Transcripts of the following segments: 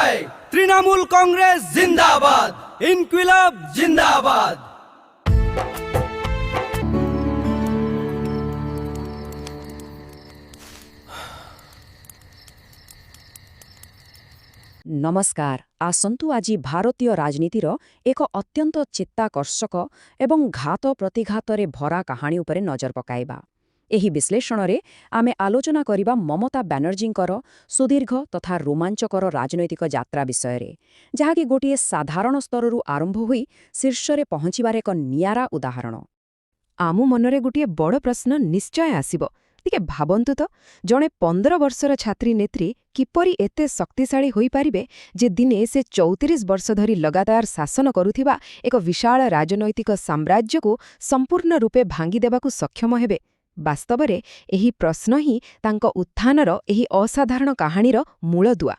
চাই। তৃণমূল কংগ্রেস জিন্দাবাদ, ইনকিলাব জিন্দাবাদ। ନମସ୍କାର। ଆସନ୍ତୁ ଆଜି ଭାରତୀୟ ରାଜନୀତିର ଏକ ଅତ୍ୟନ୍ତ ଚିତ୍ତାକର୍ଷକ ଏବଂ ଘାତ ପ୍ରତିଘାତରେ ଭରା କାହାଣୀ ଉପରେ ନଜର ପକାଇବା। ଏହି ବିଶ୍ଳେଷଣରେ ଆମେ ଆଲୋଚନା କରିବା ମମତା ବାନାର୍ଜୀଙ୍କର ସୁଦୀର୍ଘ ତଥା ରୋମାଞ୍ଚକର ରାଜନୈତିକ ଯାତ୍ରା ବିଷୟରେ, ଯାହାକି ଗୋଟିଏ ସାଧାରଣ ସ୍ତରରୁ ଆରମ୍ଭ ହୋଇ ଶୀର୍ଷରେ ପହଞ୍ଚିବାର ଏକ ନିଆରା ଉଦାହରଣ। ଆମ ମନରେ ଗୋଟିଏ ବଡ଼ ପ୍ରଶ୍ନ ନିଶ୍ଚୟ ଆସିବ। ଟିକେ ଭାବନ୍ତୁ ତ, ଜଣେ 15 ବର୍ଷର ଛାତ୍ରୀ ନେତ୍ରୀ କିପରି ଏତେ ଶକ୍ତିଶାଳୀ ହୋଇପାରିବେ ଯେ ଦିନେ ସେ 34 ବର୍ଷ ଧରି ଲଗାତାର ଶାସନ କରୁଥିବା ଏକ ବିଶାଳ ରାଜନୈତିକ ସାମ୍ରାଜ୍ୟକୁ ସମ୍ପୂର୍ଣ୍ଣ ରୂପେ ଭାଙ୍ଗିଦେବାକୁ ସକ୍ଷମ ହେବେ। ବାସ୍ତବରେ ଏହି ପ୍ରଶ୍ନ ହିଁ ତାଙ୍କ ଉତ୍ଥାନର ଏହି ଅସାଧାରଣ କାହାଣୀର ମୂଳଦୁଆ।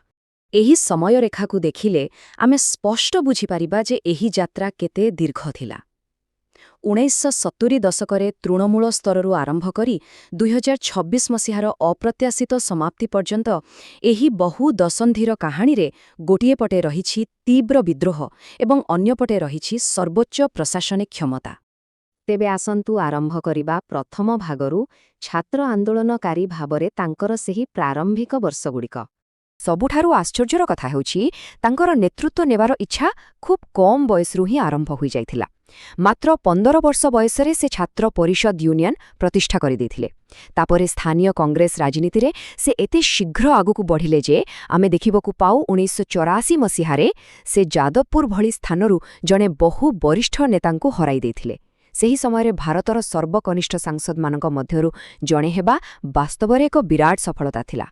ଏହି ସମୟରେଖାକୁ ଦେଖିଲେ ଆମେ ସ୍ପଷ୍ଟ ବୁଝିପାରିବା ଯେ ଏହି ଯାତ୍ରା କେତେ ଦୀର୍ଘ ଥିଲା। 1970 ଦଶକରେ ତୃଣମୂଳ ସ୍ତରରୁ ଆରମ୍ଭ କରି 2026 ମସିହାର ଅପ୍ରତ୍ୟାଶିତ ସମାପ୍ତି ପର୍ଯ୍ୟନ୍ତ ଏହି ବହୁ ଦଶନ୍ଧିର କାହାଣୀରେ ଗୋଟିଏ ପଟେ ରହିଛି ତୀବ୍ର ବିଦ୍ରୋହ ଏବଂ ଅନ୍ୟପଟେ ରହିଛି ସର୍ବୋଚ୍ଚ ପ୍ରଶାସନିକ କ୍ଷମତା। ତେବେ ଆସନ୍ତୁ ଆରମ୍ଭ କରିବା ପ୍ରଥମ ଭାଗରୁ, ଛାତ୍ର ଆନ୍ଦୋଳନକାରୀ ଭାବରେ ତାଙ୍କର ସେହି ପ୍ରାରମ୍ଭିକ ବର୍ଷଗୁଡ଼ିକ। ସବୁଠାରୁ ଆଶ୍ଚର୍ଯ୍ୟର କଥା ହେଉଛି, ତାଙ୍କର ନେତୃତ୍ୱ ନେବାର ଇଚ୍ଛା ଖୁବ୍ କମ୍ ବୟସରୁ ହିଁ ଆରମ୍ଭ ହୋଇଯାଇଥିଲା। ମାତ୍ର 15 ବର୍ଷ ବୟସରେ ସେ ଛାତ୍ର ପରିଷଦ ୟୁନିୟନ ପ୍ରତିଷ୍ଠା କରିଦେଇଥିଲେ। ତାପରେ ସ୍ଥାନୀୟ କଂଗ୍ରେସ ରାଜନୀତିରେ ସେ ଏତେ ଶୀଘ୍ର ଆଗକୁ ବଢ଼ିଲେ ଯେ ଆମେ ଦେଖିବାକୁ ପାଉ 1984 ମସିହାରେ ସେ ଯାଦବପୁର ଭଳି ସ୍ଥାନରୁ ଜଣେ ବହୁ ବରିଷ୍ଠ ନେତାଙ୍କୁ ହରାଇ ଦେଇଥିଲେ। ସେହି ସମୟରେ ଭାରତର ସର୍ବକନିଷ୍ଠ ସାଂସଦମାନଙ୍କ ମଧ୍ୟରୁ ଜଣେ ହେବା ବାସ୍ତବରେ ଏକ ବିରାଟ ସଫଳତା ଥିଲା।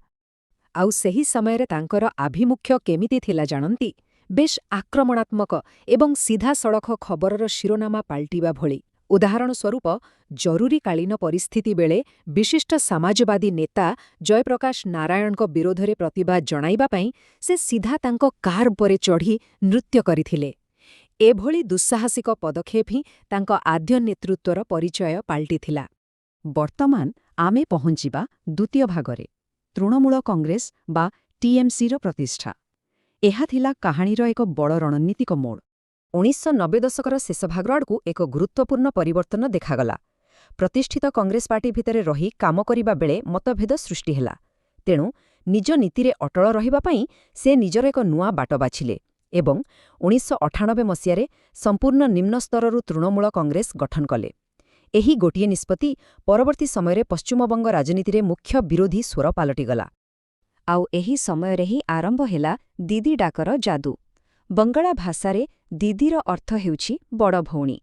ଆଉ ସେହି ସମୟରେ ତାଙ୍କର ଆଭିମୁଖ୍ୟ କେମିତି ଥିଲା ଜାଣନ୍ତି? ବେଶ୍ ଆକ୍ରମଣାତ୍ମକ ଏବଂ ସିଧାସଳଖ ଖବରର ଶିରୋନାମା ପାଲଟିବା ଭଳି। ଉଦାହରଣ ସ୍ୱରୂପ, ଜରୁରୀକାଳୀନ ପରିସ୍ଥିତି ବେଳେ ବିଶିଷ୍ଟ ସମାଜବାଦୀ ନେତା ଜୟପ୍ରକାଶ ନାରାୟଣଙ୍କ ବିରୋଧରେ ପ୍ରତିବାଦ ଜଣାଇବା ପାଇଁ ସେ ସିଧା ତାଙ୍କ କାର୍ ଉପରେ ଚଢ଼ି ନୃତ୍ୟ କରିଥିଲେ। ଏଭଳି ଦୁଃସାହସିକ ପଦକ୍ଷେପ ହିଁ ତାଙ୍କ ଆଦ୍ୟ ନେତୃତ୍ୱର ପରିଚୟ ପାଲଟିଥିଲା। ବର୍ତ୍ତମାନ ଆମେ ପହଞ୍ଚିବା ଦ୍ୱିତୀୟ ଭାଗରେ, ତୃଣମୂଳ କଂଗ୍ରେସ ବା ଟିଏମ୍ସିର ପ୍ରତିଷ୍ଠା। ଏହା ଥିଲା କାହାଣୀର ଏକ ବଡ଼ ରଣନୀତିକ ମୋଡ଼। 1990 ଦଶକର ଶେଷ ଭାଗ ଆଡ଼କୁ ଏକ ଗୁରୁତ୍ୱପୂର୍ଣ୍ଣ ପରିବର୍ତ୍ତନ ଦେଖାଗଲା। ପ୍ରତିଷ୍ଠିତ କଂଗ୍ରେସ ପାର୍ଟି ଭିତରେ ରହି କାମ କରିବା ବେଳେ ମତଭେଦ ସୃଷ୍ଟି ହେଲା। ତେଣୁ ନିଜ ନୀତିରେ ଅଟଳ ରହିବା ପାଇଁ ସେ ନିଜର ଏକ ନୂଆ ବାଟ ବାଛିଲେ ଏବଂ 1998 ମସିହାରେ ସମ୍ପୂର୍ଣ୍ଣ ନିମ୍ନ ସ୍ତରରୁ ତୃଣମୂଳ କଂଗ୍ରେସ ଗଠନ କଲେ। ଏହି ଗୋଟିଏ ନିଷ୍ପତ୍ତି ପରବର୍ତ୍ତୀ ସମୟରେ ପଶ୍ଚିମବଙ୍ଗ ରାଜନୀତିରେ ମୁଖ୍ୟ ବିରୋଧୀ ସ୍ୱର ପାଲଟିଗଲା। ଆଉ ଏହି ସମୟରେ ହିଁ ଆରମ୍ଭ ହେଲା ଦିଦି ଡାକର ଯାଦୁ। ବଙ୍ଗଳା ଭାଷାରେ ଦିଦିର ଅର୍ଥ ହେଉଛି ବଡ଼ ଭଉଣୀ।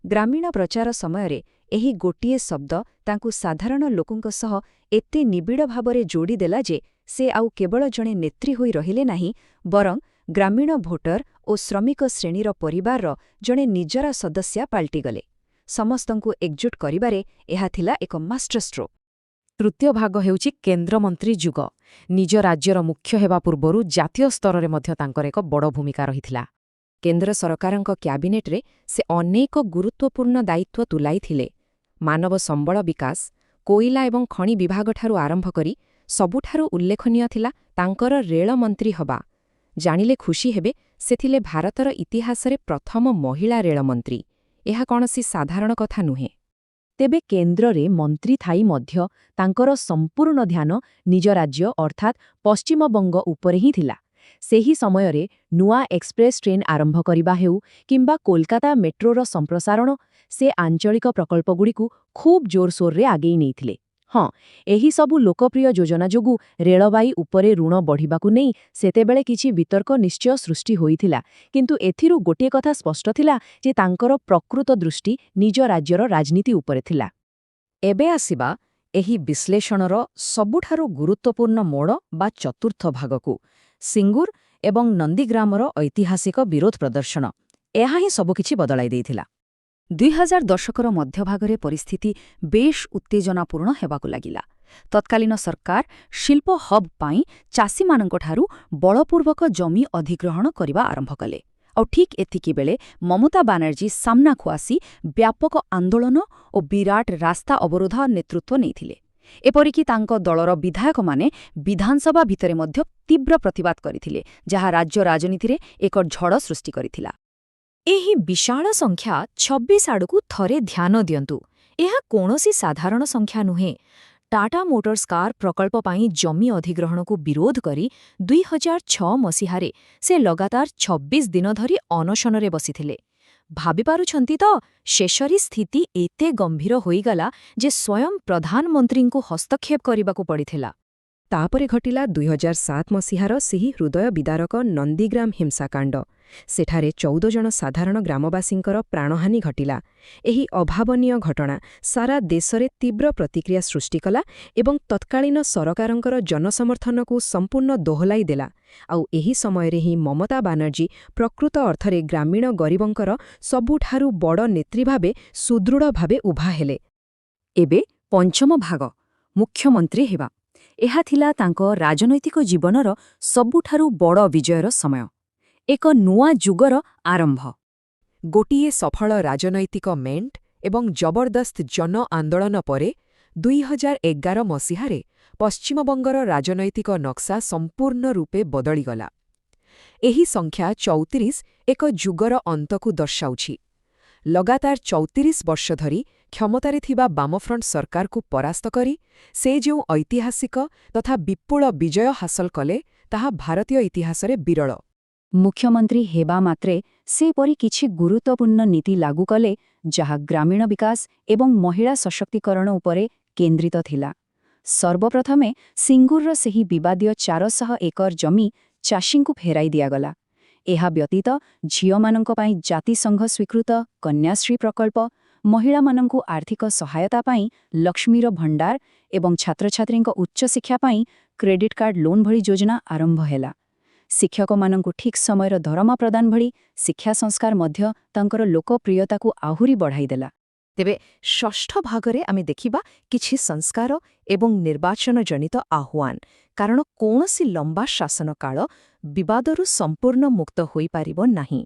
ଗ୍ରାମୀଣ ପ୍ରଚାର ସମୟରେ ଏହି ଗୋଟିଏ ଶବ୍ଦ ତାଙ୍କୁ ସାଧାରଣ ଲୋକଙ୍କ ସହ ଏତେ ନିବିଡ଼ ଭାବରେ ଯୋଡ଼ିଦେଲା ଯେ ସେ ଆଉ କେବଳ ଜଣେ ନେତ୍ରୀ ହୋଇ ରହିଲେ ନାହିଁ, ବରଂ ଗ୍ରାମୀଣ ଭୋଟର ଓ ଶ୍ରମିକ ଶ୍ରେଣୀର ପରିବାରର ଜଣେ ନିଜରା ସଦସ୍ୟା ପାଲଟିଗଲେ। ସମସ୍ତଙ୍କୁ ଏକଜୁଟ କରିବାରେ ଏହା ଥିଲା ଏକ ମାଷ୍ଟରଷ୍ଟ୍ରୋକ୍। ତୃତୀୟ ଭାଗ ହେଉଛି କେନ୍ଦ୍ରମନ୍ତ୍ରୀ ଯୁଗ। ନିଜ ରାଜ୍ୟର ମୁଖ୍ୟ ହେବା ପୂର୍ବରୁ ଜାତୀୟ ସ୍ତରରେ ମଧ୍ୟ ତାଙ୍କର ଏକ ବଡ଼ ଭୂମିକା ରହିଥିଲା। କେନ୍ଦ୍ର ସରକାରଙ୍କ କ୍ୟାବିନେଟ୍ରେ ସେ ଅନେକ ଗୁରୁତ୍ୱପୂର୍ଣ୍ଣ ଦାୟିତ୍ୱ ତୁଲାଇଥିଲେ। ମାନବ ସମ୍ବଳ ବିକାଶ, କୋଇଲା ଏବଂ ଖଣି ବିଭାଗଠାରୁ ଆରମ୍ଭ କରି ସବୁଠାରୁ ଉଲ୍ଲେଖନୀୟ ଥିଲା ତାଙ୍କର ରେଳମନ୍ତ୍ରୀ ହେବା। ଜାଣିଲେ ଖୁସି ହେବେ, ସେ ଥିଲେ ଭାରତର ଇତିହାସରେ ପ୍ରଥମ ମହିଳା ରେଳମନ୍ତ୍ରୀ। ଏହା କୌଣସି ସାଧାରଣ କଥା ନୁହେଁ। ତେବେ କେନ୍ଦ୍ରରେ ମନ୍ତ୍ରୀ ଥାଇ ମଧ୍ୟ ତାଙ୍କର ସମ୍ପୂର୍ଣ୍ଣ ଧ୍ୟାନ ନିଜ ରାଜ୍ୟ ଅର୍ଥାତ୍ ପଶ୍ଚିମବଙ୍ଗ ଉପରେ ହିଁ ଥିଲା। ସେହି ସମୟରେ ନୂଆ ଏକ୍ସପ୍ରେସ୍ ଟ୍ରେନ୍ ଆରମ୍ଭ କରିବା ହେଉ କିମ୍ବା କୋଲକାତା ମେଟ୍ରୋର ସମ୍ପ୍ରସାରଣ, ସେ ଆଞ୍ଚଳିକ ପ୍ରକଳ୍ପଗୁଡ଼ିକୁ ଖୁବ୍ ଜୋରସୋରରେ ଆଗେଇ ନେଇଥିଲେ। ହଁ, ଏହିସବୁ ଲୋକପ୍ରିୟ ଯୋଜନା ଯୋଗୁଁ ରେଳବାଇ ଉପରେ ଋଣ ବଢ଼ିବାକୁ ନେଇ ସେତେବେଳେ କିଛି ବିତର୍କ ନିଶ୍ଚୟ ସୃଷ୍ଟି ହୋଇଥିଲା, କିନ୍ତୁ ଏଥିରୁ ଗୋଟିଏ କଥା ସ୍ପଷ୍ଟ ଥିଲା ଯେ ତାଙ୍କର ପ୍ରକୃତ ଦୃଷ୍ଟି ନିଜ ରାଜ୍ୟର ରାଜନୀତି ଉପରେ ଥିଲା। ଏବେ ଆସିବା ଏହି ବିଶ୍ଳେଷଣର ସବୁଠାରୁ ଗୁରୁତ୍ୱପୂର୍ଣ୍ଣ ମୋଡ଼ ବା ଚତୁର୍ଥ ଭାଗକୁ, ସିଙ୍ଗୁର ଏବଂ ନନ୍ଦୀଗ୍ରାମର ଐତିହାସିକ ବିରୋଧ ପ୍ରଦର୍ଶନ। ଏହା ହିଁ ସବୁକିଛି ବଦଳାଇ ଦେଇଥିଲା। 2000 ଦଶକର ମଧ୍ୟଭାଗରେ ପରିସ୍ଥିତି ବେଶ୍ ଉତ୍ତେଜନାପୂର୍ଣ୍ଣ ହେବାକୁ ଲାଗିଲା। ତତ୍କାଳୀନ ସରକାର ଶିଳ୍ପ ହବ୍ ପାଇଁ ଚାଷୀମାନଙ୍କଠାରୁ ବଳପୂର୍ବକ ଜମି ଅଧିଗ୍ରହଣ କରିବା ଆରମ୍ଭ କଲେ। ଆଉ ଠିକ୍ ଏତିକିବେଳେ ମମତା ବାନାର୍ଜୀ ସାମ୍ନାକୁ ଆସି ବ୍ୟାପକ ଆନ୍ଦୋଳନ ଓ ବିରାଟ ରାସ୍ତା ଅବରୋଧ ନେତୃତ୍ୱ ନେଇଥିଲେ। ଏପରିକି ତାଙ୍କ ଦଳର ବିଧାୟକମାନେ ବିଧାନସଭା ଭିତରେ ମଧ୍ୟ ତୀବ୍ର ପ୍ରତିବାଦ କରିଥିଲେ, ଯାହା ରାଜ୍ୟ ରାଜନୀତିରେ ଏକ ଝଡ଼ ସୃଷ୍ଟି କରିଥିଲା। ଏହି ବିଶାଳ ସଂଖ୍ୟା 26 ଆଡ଼କୁ ଥରେ ଧ୍ୟାନ ଦିଅନ୍ତୁ। ଏହା କୌଣସି ସାଧାରଣ ସଂଖ୍ୟା ନୁହେଁ। ଟାଟା ମୋଟର୍ସ କାର୍ ପ୍ରକଳ୍ପ ପାଇଁ ଜମି ଅଧିଗ୍ରହଣକୁ ବିରୋଧ କରି 2006 ମସିହାରେ ସେ ଲଗାତାର 26 ଦିନ ଧରି ଅନଶନରେ ବସିଥିଲେ। ଭାବିପାରୁଛନ୍ତି ତ, ଶେଷରେ ସ୍ଥିତି ଏତେ ଗମ୍ଭୀର ହୋଇଗଲା ଯେ ସ୍ୱୟଂ ପ୍ରଧାନମନ୍ତ୍ରୀଙ୍କୁ ହସ୍ତକ୍ଷେପ କରିବାକୁ ପଡ଼ିଥିଲା। ତାପରେ ଘଟିଲା 2007 ମସିହାର ସେହି ହୃଦୟ ବିଦାରକ ନନ୍ଦୀଗ୍ରାମ ହିଂସାକାଣ୍ଡ। ସେଠାରେ 14 ଜଣ ସାଧାରଣ ଗ୍ରାମବାସୀଙ୍କର ପ୍ରାଣହାନି ଘଟିଲା। ଏହି ଅଭାବନୀୟ ଘଟଣା ସାରା ଦେଶରେ ତୀବ୍ର ପ୍ରତିକ୍ରିୟା ସୃଷ୍ଟି କଲା ଏବଂ ତତ୍କାଳୀନ ସରକାରଙ୍କର ଜନସମର୍ଥନକୁ ସମ୍ପୂର୍ଣ୍ଣ ଦୋହଲାଇ ଦେଲା। ଆଉ ଏହି ସମୟରେ ହିଁ ମମତା ବାନାର୍ଜୀ ପ୍ରକୃତ ଅର୍ଥରେ ଗ୍ରାମୀଣ ଗରିବଙ୍କର ସବୁଠାରୁ ବଡ଼ ନେତ୍ରୀ ଭାବେ ସୁଦୃଢ଼ ଭାବେ ଉଭା ହେଲେ। ଏବେ ପଞ୍ଚମ ଭାଗ, ମୁଖ୍ୟମନ୍ତ୍ରୀ ହେବା। ଏହା ଥିଲା ତାଙ୍କ ରାଜନୈତିକ ଜୀବନର ସବୁଠାରୁ ବଡ଼ ବିଜୟର ସମୟ। ଏକ ନୂଆ ଯୁଗର ଆରମ୍ଭ। ଗୋଟିଏ ସଫଳ ରାଜନୈତିକ ମେଣ୍ଟ ଏବଂ ଜବରଦସ୍ତ ଜନ ଆନ୍ଦୋଳନ ପରେ 2011 ମସିହାରେ ପଶ୍ଚିମବଙ୍ଗର ରାଜନୈତିକ ନକ୍ସା ସମ୍ପୂର୍ଣ୍ଣ ରୂପେ ବଦଳିଗଲା। ଏହି ସଂଖ୍ୟା 34 ଏକ ଯୁଗର ଅନ୍ତକୁ ଦର୍ଶାଉଛି। ଲଗାତାର 34 ବର୍ଷ ଧରି କ୍ଷମତାରେ ଥିବା ବାମଫ୍ରଣ୍ଟ ସରକାରକୁ ପରାସ୍ତ କରି ସେ ଯେଉଁ ଐତିହାସିକ ତଥା ବିପୁଳ ବିଜୟ ହାସଲ କଲେ, ତାହା ଭାରତୀୟ ଇତିହାସରେ ବିରଳ। ମୁଖ୍ୟମନ୍ତ୍ରୀ ହେବା ମାତ୍ରେ ସେପରି କିଛି ଗୁରୁତ୍ୱପୂର୍ଣ୍ଣ ନୀତି ଲାଗୁ କଲେ, ଯାହା ଗ୍ରାମୀଣ ବିକାଶ ଏବଂ ମହିଳା ସଶକ୍ତିକରଣ ଉପରେ କେନ୍ଦ୍ରିତ ଥିଲା। ସର୍ବପ୍ରଥମେ ସିଙ୍ଗୁରର ସେହି ବିବାଦୀୟ 400 ଏକର ଜମି ଚାଷୀଙ୍କୁ ଫେରାଇ ଦିଆଗଲା। ଏହା ବ୍ୟତୀତ ଝିଅମାନଙ୍କ ପାଇଁ ଜାତିସଂଘ ସ୍ୱୀକୃତ କନ୍ୟାଶ୍ରୀ ପ୍ରକଳ୍ପ, ମହିଳାମାନଙ୍କୁ ଆର୍ଥିକ ସହାୟତା ପାଇଁ ଲକ୍ଷ୍ମୀର ଭଣ୍ଡାର ଏବଂ ଛାତ୍ରଛାତ୍ରୀଙ୍କ ଉଚ୍ଚଶିକ୍ଷା ପାଇଁ କ୍ରେଡିଟ୍ କାର୍ଡ ଲୋନ୍ ଭଳି ଯୋଜନା ଆରମ୍ଭ ହେଲା। ଶିକ୍ଷକମାନଙ୍କୁ ଠିକ୍ ସମୟର ଦରମା ପ୍ରଦାନ ଭଳି ଶିକ୍ଷା ସଂସ୍କାର ମଧ୍ୟ ତାଙ୍କର ଲୋକପ୍ରିୟତାକୁ ଆହୁରି ବଢ଼ାଇଦେଲା। ତେବେ ଷଷ୍ଠ ଭାଗରେ ଆମେ ଦେଖିବା କିଛି ସଂସ୍କାର ଏବଂ ନିର୍ବାଚନଜନିତ ଆହ୍ୱାନ, କାରଣ କୌଣସି ଲମ୍ବା ଶାସନକାଳ ବିବାଦରୁ ସମ୍ପୂର୍ଣ୍ଣ ମୁକ୍ତ ହୋଇପାରିବ ନାହିଁ।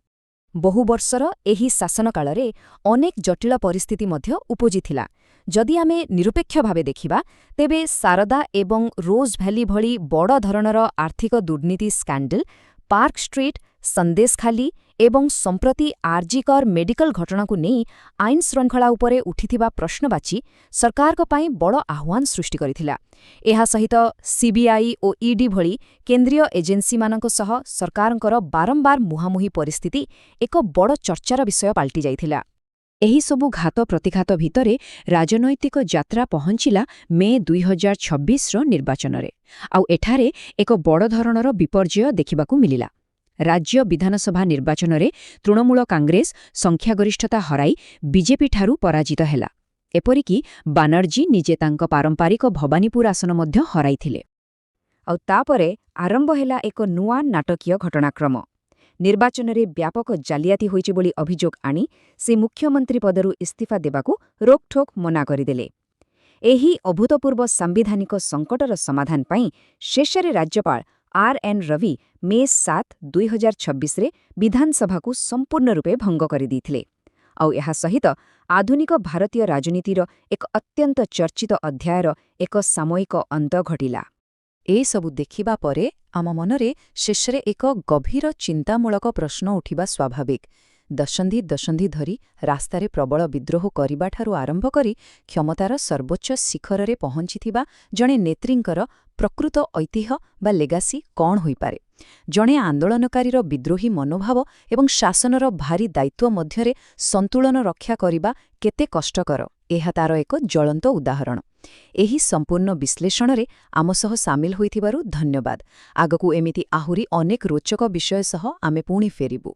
ବହୁ ବର୍ଷର ଏହି ଶାସନକାଳରେ ଅନେକ ଜଟିଳ ପରିସ୍ଥିତି ମଧ୍ୟ ଉପୁଜିଥିଲା। ଯଦି ଆମେ ନିରପେକ୍ଷ ଭାବେ ଦେଖିବା, ତେବେ ଶାରଦା ଏବଂ ରୋଜ୍ ଭ୍ୟାଲି ଭଳି ବଡ଼ ଧରଣର ଆର୍ଥିକ ଦୁର୍ନୀତି ସ୍କାଣ୍ଡେଲ, ପାର୍କ ଷ୍ଟ୍ରିଟ୍, ସନ୍ଦେଶଖାଲି ଏବଂ ସମ୍ପ୍ରତି ଆର୍ଜିକର ମେଡିକାଲ ଘଟଣାକୁ ନେଇ ଆଇନ ଶୃଙ୍ଖଳା ଉପରେ ଉଠିଥିବା ପ୍ରଶ୍ନବାଚୀ ସରକାରଙ୍କ ପାଇଁ ବଡ଼ ଆହ୍ୱାନ ସୃଷ୍ଟି କରିଥିଲା। ଏହା ସହିତ ସିବିଆଇ ଓ ଇଡି ଭଳି କେନ୍ଦ୍ରୀୟ ଏଜେନ୍ସିମାନଙ୍କ ସହ ସରକାରଙ୍କର ବାରମ୍ବାର ମୁହାଁମୁହିଁ ପରିସ୍ଥିତି ଏକ ବଡ଼ ଚର୍ଚ୍ଚାର ବିଷୟ ପାଲଟି ଯାଇଥିଲା। ଏହିସବୁ ଘାତ ପ୍ରତିଘାତ ଭିତରେ ରାଜନୈତିକ ଯାତ୍ରା ପହଞ୍ଚିଲା ମେ 2026ର ନିର୍ବାଚନରେ। ଆଉ ଏଠାରେ ଏକ ବଡ଼ ଧରଣର ବିପର୍ଯ୍ୟୟ ଦେଖିବାକୁ ମିଳିଲା। ରାଜ୍ୟ ବିଧାନସଭା ନିର୍ବାଚନରେ ତୃଣମୂଳ କଂଗ୍ରେସ ସଂଖ୍ୟାଗରିଷ୍ଠତା ହରାଇ ବିଜେପିଠାରୁ ପରାଜିତ ହେଲା। ଏପରିକି ବାନାର୍ଜୀ ନିଜେ ତାଙ୍କ ପାରମ୍ପରିକ ଭବାନୀପୁର ଆସନ ମଧ୍ୟ ହରାଇଥିଲେ। ଆଉ ତାପରେ ଆରମ୍ଭ ହେଲା ଏକ ନୂଆ ନାଟକୀୟ ଘଟଣାକ୍ରମ। ନିର୍ବାଚନରେ ବ୍ୟାପକ ଜାଲିଆତି ହୋଇଛି ବୋଲି ଅଭିଯୋଗ ଆଣି ସେ ମୁଖ୍ୟମନ୍ତ୍ରୀ ପଦରୁ ଇସ୍ତିଫା ଦେବାକୁ ରୋକଠୋକ୍ ମନା କରିଦେଲେ। ଏହି ଅଭୂତପୂର୍ବ ସାମ୍ବିଧାନିକ ସଙ୍କଟର ସମାଧାନ ପାଇଁ ଶେଷରେ ରାଜ୍ୟପାଳ ଆର୍.ଏନ୍. ରବି ମେ 7, 2026ରେ ବିଧାନସଭାକୁ ସମ୍ପୂର୍ଣ୍ଣ ରୂପେ ଭଙ୍ଗ କରିଦେଇଥିଲେ। ଆଉ ଏହା ସହିତ ଆଧୁନିକ ଭାରତୀୟ ରାଜନୀତିର ଏକ ଅତ୍ୟନ୍ତ ଚର୍ଚ୍ଚିତ ଅଧ୍ୟାୟର ଏକ ସାମୟିକ ଅନ୍ତ ଘଟିଲା। ଏସବୁ ଦେଖିବା ପରେ ଆମ ମନରେ ଶେଷରେ ଏକ ଗଭୀର ଚିନ୍ତାମୂଳକ ପ୍ରଶ୍ନ ଉଠିବା ସ୍ୱାଭାବିକ। ଦଶନ୍ଧି ଧରି ରାସ୍ତାରେ ପ୍ରବଳ ବିଦ୍ରୋହ କରିବାଠାରୁ ଆରମ୍ଭ କରି କ୍ଷମତାର ସର୍ବୋଚ୍ଚ ଶିଖରରେ ପହଞ୍ଚିଥିବା ଜଣେ ନେତ୍ରୀଙ୍କର ପ୍ରକୃତ ଐତିହ୍ୟ ବା ଲେଗାସି କ'ଣ ହୋଇପାରେ? ଜଣେ ଆନ୍ଦୋଳନକାରୀର ବିଦ୍ରୋହୀ ମନୋଭାବ ଏବଂ ଶାସନର ଭାରୀ ଦାୟିତ୍ୱ ମଧ୍ୟରେ ସନ୍ତୁଳନ ରକ୍ଷା କରିବା କେତେ କଷ୍ଟକର, ଏହା ତାର ଏକ ଜ୍ୱଳନ୍ତ ଉଦାହରଣ। ଏହି ସମ୍ପୂର୍ଣ୍ଣ ବିଶ୍ଳେଷଣରେ ଆମ ସହ ସାମିଲ ହୋଇଥିବାରୁ ଧନ୍ୟବାଦ। ଆଗକୁ ଏମିତି ଆହୁରି ଅନେକ ରୋଚକ ବିଷୟ ସହ ଆମେ ପୁଣି ଫେରିବୁ।